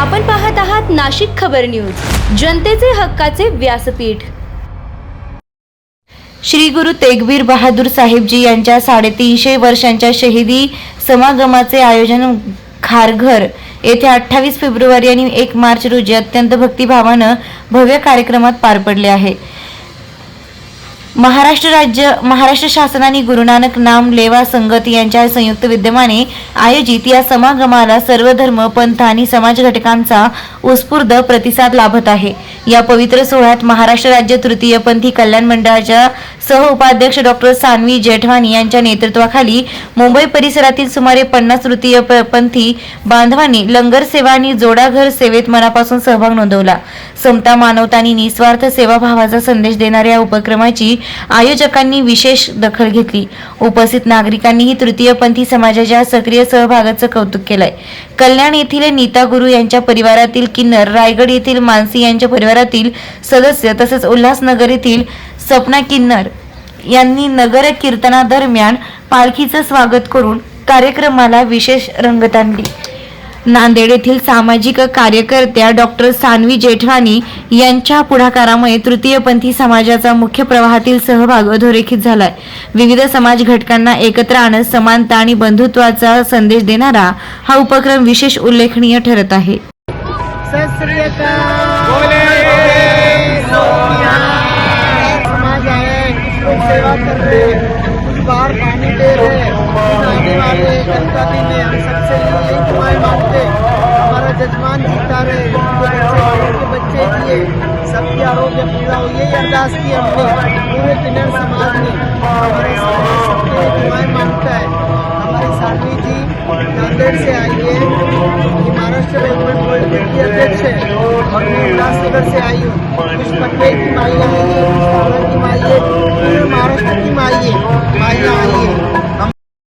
आपण पाहत आहात नाशिक खबर न्यूज, जनतेचे हक्काचे व्यासपीठ। श्री गुरु तेगबीर बहादूर साहेबजी यांच्या 350 वर्षांच्या शहीदी समागमाचे आयोजन खारघर येथे 28 फेब्रुवारी आणि 1 मार्च रोजी अत्यंत भक्तिभावानं भव्य कार्यक्रमात पार पडले आहे। महाराष्ट्र शासनाने गुरु नानक नाम लेवा संगत यांच्या संयुक्त विद्यमाने आयोजित या समागमाला सर्व धर्म पंथ आणि समाज घटकांचा उत्स्फूर्त प्रतिसाद लाभत आहे। या पवित्र सोहळ्यात महाराष्ट्र राज्य तृतीयपंथी कल्याण मंडळाच्या सह उपाध्यक्ष डॉक्टर सानवी जेठवानी यांच्या नेतृत्वाखाली मुंबई परिसरातील सुमारे 50 तृतीयपंथी बांधवांनी लंगर सेवा आणि जोडाघर सेवेत मनापासून सहभाग नोंदवला। समता, मानवता आणि निस्वार्थ सेवाभावाचा संदेश देणाऱ्या उपक्रमाची आयोजकांनी विशेष दखल घेतली। उपस्थित नागरिकांनीही तृतीयपंथी समाजाच्या सक्रिय सहभागाचं कौतुक केलंय। कल्याण येथील नीता गुरु यांच्या परिवारातील किन्नर, रायगड येथील मानसी यांच्या परिवारातील सदस्य तसेच उल्हासनगर येथील सपना किन्नर यांनी नगर कीर्तनादरम्यान पालखीचं स्वागत करून कार्यक्रमाला विशेष रंगत आणली। नांदेड येथील सामाजिक कार्यकर्त्या डॉक्टर सानवी जेठवानी यांच्या पुढाकारामुळे तृतीयपंथी समाजाचा मुख्य प्रवाहातील सहभाग अधोरेखित झालाय। विविध समाज घटकांना एकत्र आणत समानता आणि बंधुत्वाचा संदेश देणारा हा उपक्रम विशेष उल्लेखनीय ठरत आहे। सेवा कर रहे कुछ बाहर पानी दे रहे आने वाले जनता दिन में हम सबसे यही दुआएं मांगते हमारा जजमान जीता रहे उनके बच्चे दिए सबकी आरोग्य पूरा हो, यही अरदास की हमने पूरे किन्नर समाज ने हमारे सबके दुआएं मांगता है। हमारे सानवी जी नांदेड़ से आई है, महाराष्ट्र रेवमेंट बोर्ड की अध्यक्ष है और मैं उल्लासनगर से आई हूँ। कुछ पटेल की माई आई है, कुछ की माई है, महाराष्ट्र की माई है, माइयाँ आई